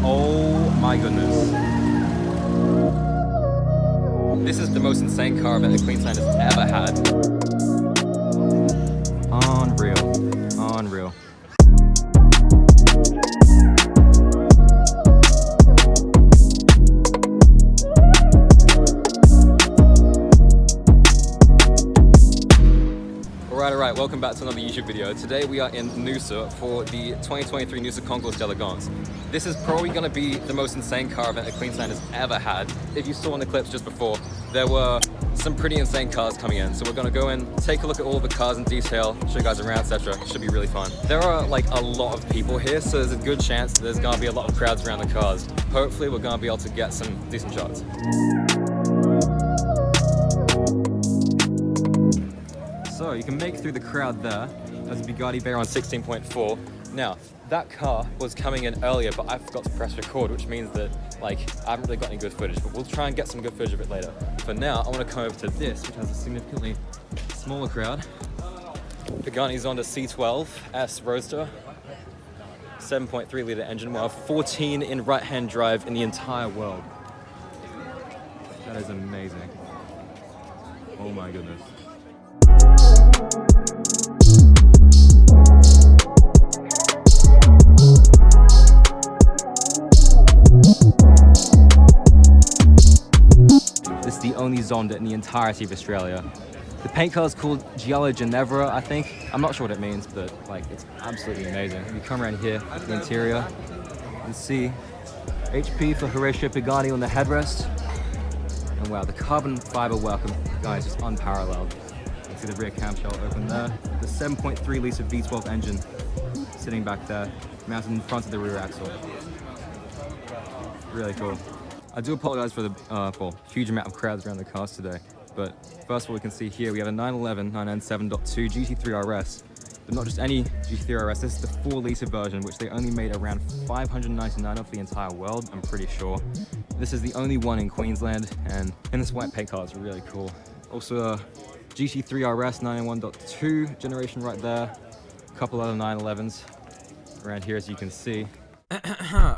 Oh my goodness. This is the most insane car event that Queensland has ever had. Unreal. Unreal. Alright, welcome back to another YouTube video. Today we are in Noosa for the 2023 Noosa Concours d'Elegance. This is probably going to be the most insane car event that Queensland has ever had. If you saw in the clips just before, there were some pretty insane cars coming in. So we're going to go in, take a look at all the cars in detail, show you guys around, etc. Should be really fun. There are like a lot of people here, so there's a good chance that there's going to be a lot of crowds around the cars. Hopefully we're going to be able to get some decent shots. So you can make through the crowd there. There's a Bugatti Veyron 16.4. Now, that car was coming in earlier, but I forgot to press record, which means that like I haven't really got any good footage, but we'll try and get some good footage of it later. For now, I want to come over to this, which has a significantly smaller crowd. Pagani Zonda C12 S Roadster, 7.3 litre engine, we'll have 14 in right-hand drive in the entire world. That is amazing. Oh my goodness. This is the only Zonda in the entirety of Australia. The paint color is called Giallo Ginevra, I think. I'm not sure what it means, but like it's absolutely amazing. If you come around here, the interior, you can see HP for Horatio Pagani on the headrest. And wow, the carbon fiber work, guys, is unparalleled. You can see the rear camshell open there. The 7.3 litre V12 engine sitting back there, mounted in front of the rear axle. Really cool. I do apologize for the huge amount of crowds around the cars today, but first of all, we can see here we have a 911 997.2 GT3 RS, but not just any GT3 RS. This is the 4 litre version, which they only made around 599 of the entire world, I'm pretty sure. This is the only one in Queensland, and in this white paint car, it's really cool. Also a GT3 RS 991.2 generation right there, a couple other 911s around here, as you can see.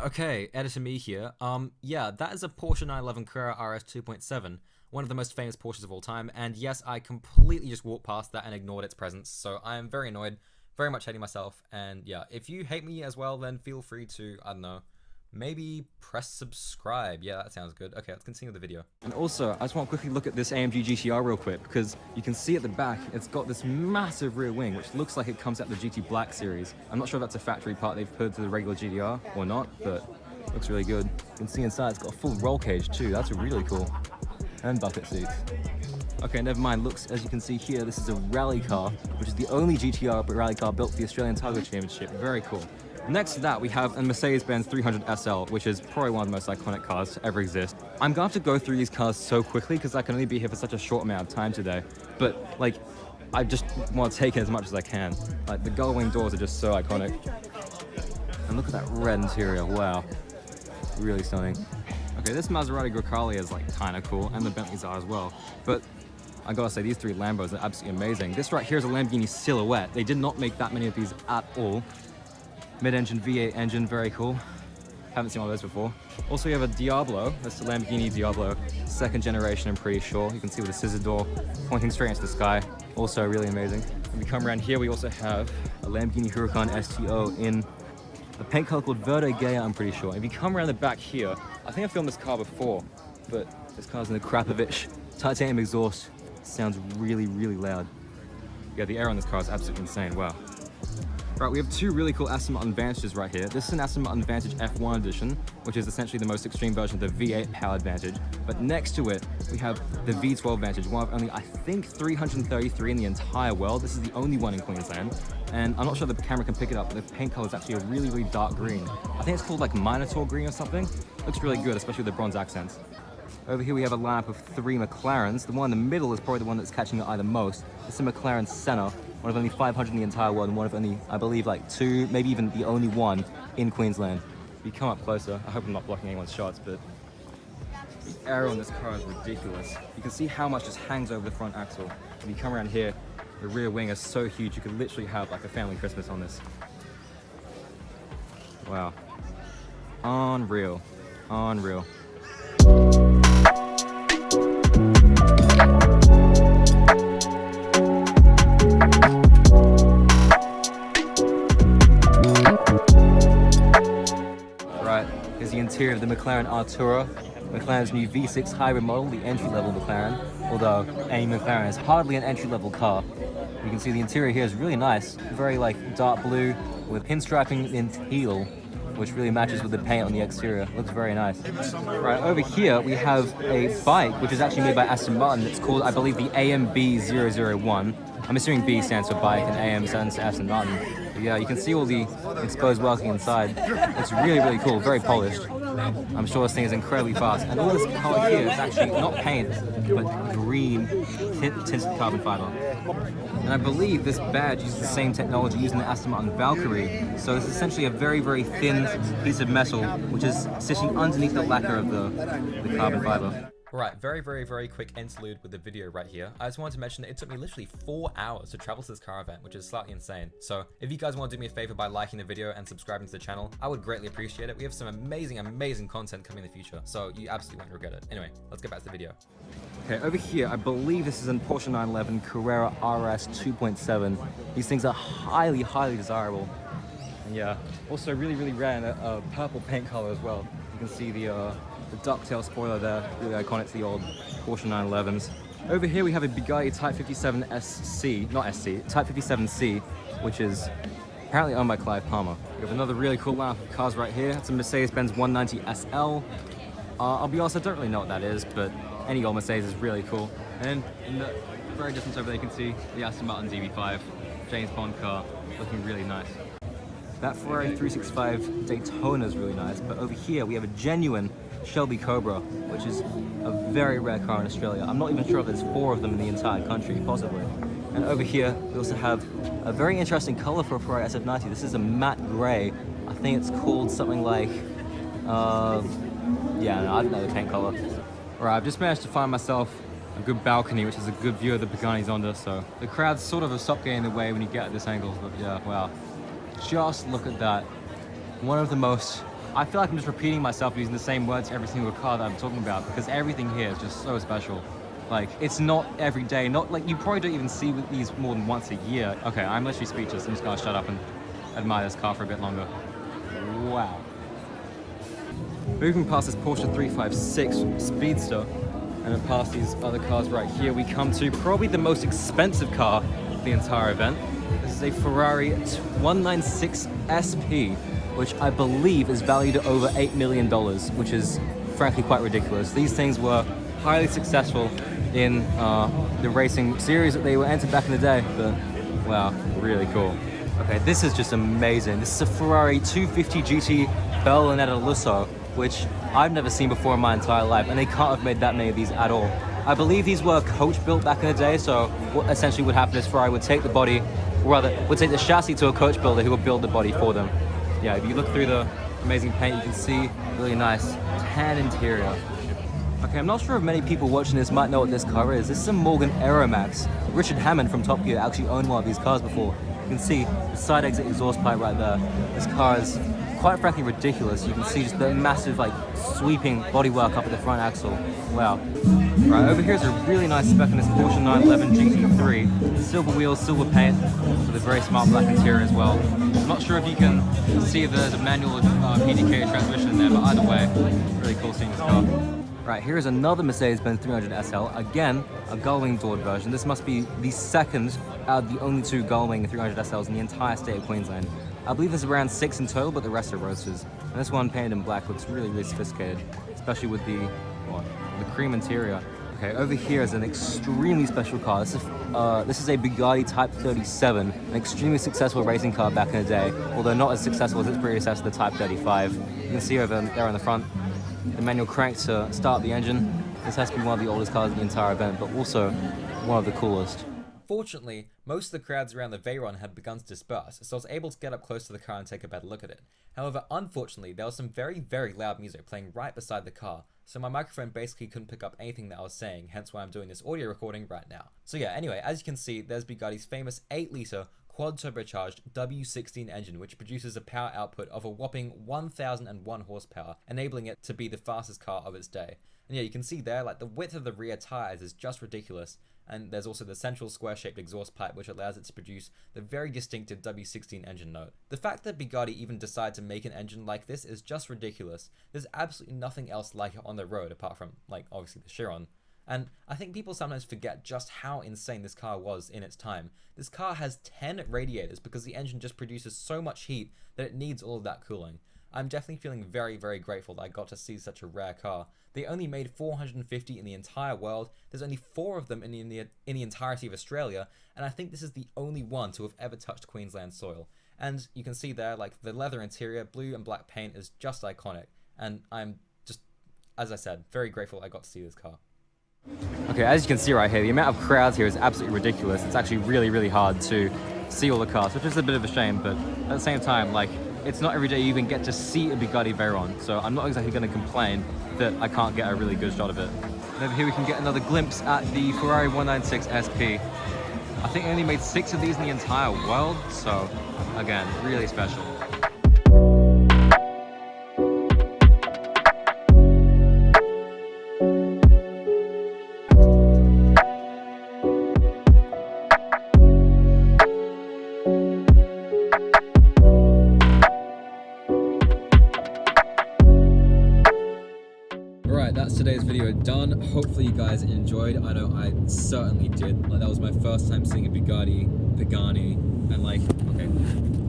Okay, editor me here. Yeah, that is a Porsche 911 Carrera RS 2.7, one of the most famous Porsches of all time, and yes, I completely just walked past that and ignored its presence, so I am very annoyed, very much hating myself, and yeah, if you hate me as well, then feel free to, I don't know, maybe press subscribe. Yeah, that sounds good. Okay, let's continue the video. And also, I just want to quickly look at this AMG GTR real quick, because you can see at the back, it's got this massive rear wing, which looks like it comes out of the GT Black series. I'm not sure if that's a factory part they've put to the regular GTR or not, but it looks really good. You can see inside, it's got a full roll cage too. That's really cool. And bucket seats. Okay, never mind. Looks, as you can see here, this is a rally car, which is the only GTR rally car built for the Australian Tiger Championship. Very cool. Next to that, we have a Mercedes-Benz 300 SL, which is probably one of the most iconic cars to ever exist. I'm going to have to go through these cars so quickly because I can only be here for such a short amount of time today. But, like, I just want to take in as much as I can. Like, the gull-wing doors are just so iconic. And look at that red interior, wow. Really stunning. Okay, this Maserati Grecale is, like, kind of cool, and the Bentleys are as well. But I gotta say, these three Lambos are absolutely amazing. This right here is a Lamborghini Silhouette. They did not make that many of these at all. Mid-engine V8 engine, very cool. Haven't seen one of those before. Also, you have a Diablo. That's the Lamborghini Diablo, second generation, I'm pretty sure. You can see with a scissor door pointing straight into the sky. Also really amazing. When we come around here, we also have a Lamborghini Huracan STO in a paint color called Verde Gaia, I'm pretty sure. If you come around the back here, I think I filmed this car before, but this car's in a Krapovich titanium exhaust. Sounds really, really loud. Yeah, the air on this car is absolutely insane, wow. Right, we have two really cool Aston Martin Vantages right here. This is an Aston Martin Vantage F1 edition, which is essentially the most extreme version of the V8 powered Vantage. But next to it, we have the V12 Vantage, one of only, I think, 333 in the entire world. This is the only one in Queensland. And I'm not sure the camera can pick it up, but the paint color is actually a really, really dark green. I think it's called like Minotaur green or something. Looks really good, especially with the bronze accents. Over here we have a lineup of 3 McLarens. The one in the middle is probably the one that's catching the eye the most. It's a McLaren Senna, one of only 500 in the entire world, and one of only, I believe, like 2, maybe even the only one in Queensland. If you come up closer, I hope I'm not blocking anyone's shots, but the aero on this car is ridiculous. You can see how much just hangs over the front axle. If you come around here, the rear wing is so huge, you could literally have like a family Christmas on this. Wow. Unreal. Unreal. Right, here's the interior of the McLaren Artura, McLaren's new V6 hybrid model, the entry-level McLaren, although any McLaren is hardly an entry-level car. You can see the interior here is really nice, very like dark blue with pinstriping in teal, which really matches with the paint on the exterior. Looks very nice. Right, over here we have a bike which is actually made by Aston Martin. It's called, I believe, the AMB001. I'm assuming B stands for bike and AM stands for Aston Martin. But yeah, you can see all the exposed working inside. It's really, really cool, very polished. I'm sure this thing is incredibly fast. And all this color here is actually not paint, but green tinted carbon fiber. And I believe this badge uses the same technology using the Aston Martin Valkyrie. So it's essentially a very, very thin piece of metal, which is sitting underneath the lacquer of the carbon fiber. Alright, very quick interlude with the video right here. I just wanted to mention that it took me literally 4 hours to travel to this car event, which is slightly insane. So if you guys want to do me a favor by liking the video and subscribing to the channel, I would greatly appreciate it. We have some amazing content coming in the future, so you absolutely won't regret it. Anyway, let's get back to the video. Okay, over here, I believe this is a Porsche 911 Carrera RS 2.7. These things are highly desirable. And yeah, also really rare in a purple paint color as well. You can see the ducktail spoiler there, really iconic to the old Porsche 911s. Over here we have a Bugatti Type 57 SC, not SC, Type 57C, which is apparently owned by Clive Palmer. We have another really cool lineup of cars right here. It's a Mercedes-Benz 190 SL. I'll be honest, I don't really know what that is, but any old Mercedes is really cool. And in the very distance over there you can see the Aston Martin DB5, James Bond car, looking really nice. That Ferrari 365 Daytona is really nice, but over here we have a genuine Shelby Cobra, which is a very rare car in Australia. I'm not even sure if there's 4 of them in the entire country, possibly. And over here, we also have a very interesting color for a Ferrari SF90. This is a matte gray. I think it's called something like, yeah, no, I don't know the paint color. All right, I've just managed to find myself a good balcony, which is a good view of the Pagani Zonda, so the crowd's sort of a stop getting in the way when you get at this angle, but yeah, wow. Just look at that. One of the most, I feel like I'm just repeating myself using the same words for every single car that I'm talking about because everything here is just so special. Like, it's not every day, not like, you probably don't even see these more than once a year. Okay, I'm literally speechless. I'm just gonna shut up and admire this car for a bit longer. Wow. Moving past this Porsche 356 Speedster and then past these other cars right here, we come to probably the most expensive car of the entire event. This is a Ferrari 196 SP, which I believe is valued at over $8 million, which is frankly quite ridiculous. These things were highly successful in the racing series that they were entered back in the day, but wow, really cool. Okay, this is just amazing. This is a Ferrari 250 GT Berlinetta Lusso, which I've never seen before in my entire life, and they can't have made that many of these at all. I believe these were coach built back in the day, so what essentially would happen is Ferrari would take the body, or rather, would take the chassis to a coach builder who would build the body for them. Yeah, if you look through the amazing paint, you can see really nice tan interior. Okay, I'm not sure if many people watching this might know what this car is. This is a Morgan Aeromax. Richard Hammond from Top Gear actually owned one of these cars before. You can see the side exit exhaust pipe right there. This car is quite frankly ridiculous. You can see just the massive like sweeping bodywork up at the front axle. Wow. Right, over here is a really nice spec in this Porsche 911 GT3. Silver wheels, silver paint, with a very smart black interior as well. I'm not sure if you can see if there's a manual PDK transmission in there, but either way, really cool seeing this car. Right, here is another Mercedes-Benz 300 SL, again, a gull-wing doored version. This must be the second out of the only 2 gull-wing 300 SLs in the entire state of Queensland. I believe there's around 6 in total, but the rest are roadsters. And this one painted in black looks really sophisticated, especially with the cream interior. Okay, over here is an extremely special car. This is a Bugatti Type 37, an extremely successful racing car back in the day, although not as successful as its predecessor, the Type 35. You can see over there on the front, the manual crank to start the engine. This has to be one of the oldest cars in the entire event, but also one of the coolest. Fortunately, most of the crowds around the Veyron had begun to disperse, so I was able to get up close to the car and take a better look at it. However, unfortunately, there was some very loud music playing right beside the car, so my microphone basically couldn't pick up anything that I was saying, hence why I'm doing this audio recording right now. So yeah, anyway, as you can see, there's Bugatti's famous 8-litre quad turbocharged W16 engine, which produces a power output of a whopping 1001 horsepower, enabling it to be the fastest car of its day. And yeah, you can see there, like, the width of the rear tires is just ridiculous. And there's also the central square-shaped exhaust pipe, which allows it to produce the very distinctive W16 engine note. The fact that Bugatti even decided to make an engine like this is just ridiculous. There's absolutely nothing else like it on the road, apart from, like, obviously the Chiron. And I think people sometimes forget just how insane this car was in its time. This car has 10 radiators because the engine just produces so much heat that it needs all of that cooling. I'm definitely feeling very, very grateful that I got to see such a rare car. They only made 450 in the entire world. There's only 4 of them in the entirety of Australia, and I think this is the only one to have ever touched Queensland soil. And you can see there, like, the leather interior, blue and black paint is just iconic. And I'm just, as I said, very grateful I got to see this car. Okay, as you can see right here, the amount of crowds here is absolutely ridiculous. It's actually really, really hard to see all the cars, which is a bit of a shame, but at the same time, like, it's not every day you even get to see a Bugatti Veyron, so I'm not exactly going to complain that I can't get a really good shot of it. And over here we can get another glimpse at the Ferrari 196 SP. I think they only made 6 of these in the entire world, so again, really special. That's today's video done. Hopefully you guys enjoyed. I know I certainly did. Like, that was my first time seeing a Bugatti, Pagani, and like, okay,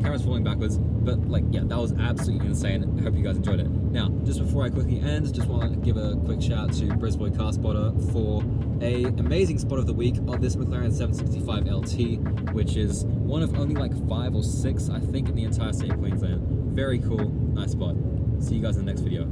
camera's falling backwards, but like, yeah, that was absolutely insane. I hope you guys enjoyed it. Now, just before I quickly end, just want to give a quick shout out to Brisboy Car Spotter for a amazing spot of the week of this McLaren 765 LT, which is one of only like 5 or 6, I think, in the entire state of Queensland. Very cool, nice spot. See you guys in the next video.